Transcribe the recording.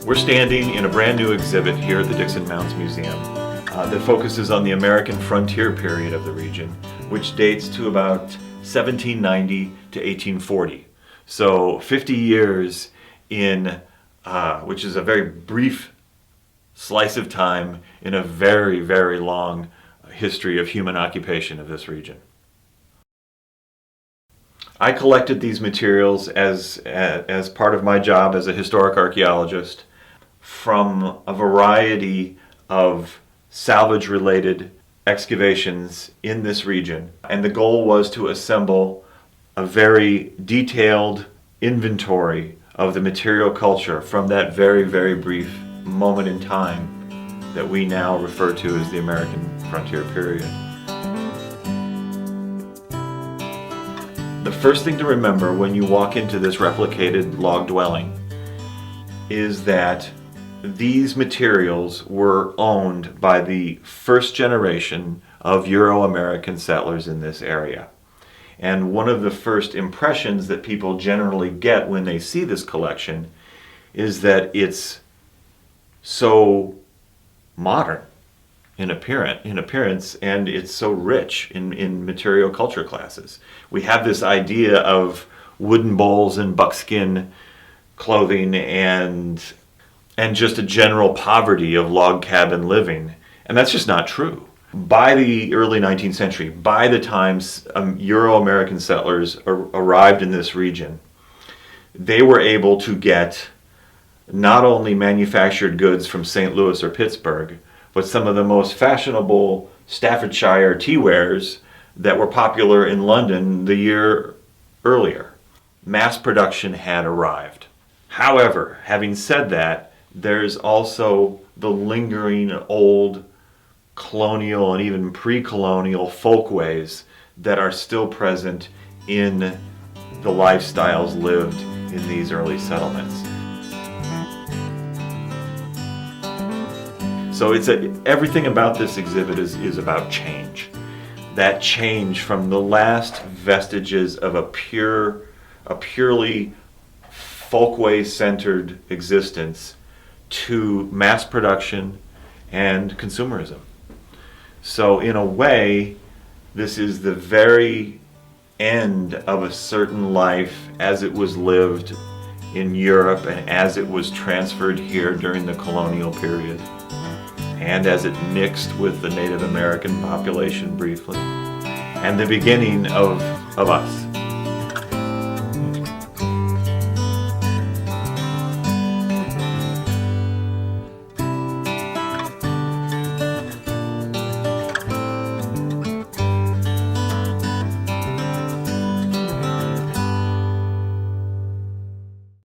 We're standing in a brand new exhibit here at the Dickson Mounds Museum that focuses on the American frontier period of the region, which dates to about 1790 to 1840. So 50 years in, which is a very brief slice of time in a very, very long history of human occupation of this region. I collected these materials as part of my job as a historic archaeologist from a variety of salvage-related excavations in this region. And the goal was to assemble a very detailed inventory of the material culture from that very, very brief moment in time that we now refer to as the American frontier period. The first thing to remember when you walk into this replicated log dwelling is that these materials were owned by the first generation of Euro-American settlers in this area. And one of the first impressions that people generally get when they see this collection is that it's so modern in appearance, and it's so rich in material culture classes. We have this idea of wooden bowls and buckskin clothing and just a general poverty of log cabin living, and that's just not true. By the early 19th century, by the time Euro-American settlers arrived in this region, they were able to get not only manufactured goods from St. Louis or Pittsburgh, but some of the most fashionable Staffordshire tea wares that were popular in London the year earlier. Mass production had arrived. However, having said that, there's also the lingering old colonial and even pre-colonial folkways that are still present in the lifestyles lived in these early settlements. So everything about this exhibit is about change. That change from the last vestiges of a purely folkways-centered existence to mass production and consumerism. So in a way, this is the very end of a certain life as it was lived in Europe and as it was transferred here during the colonial period, and as it mixed with the Native American population briefly, and the beginning of us.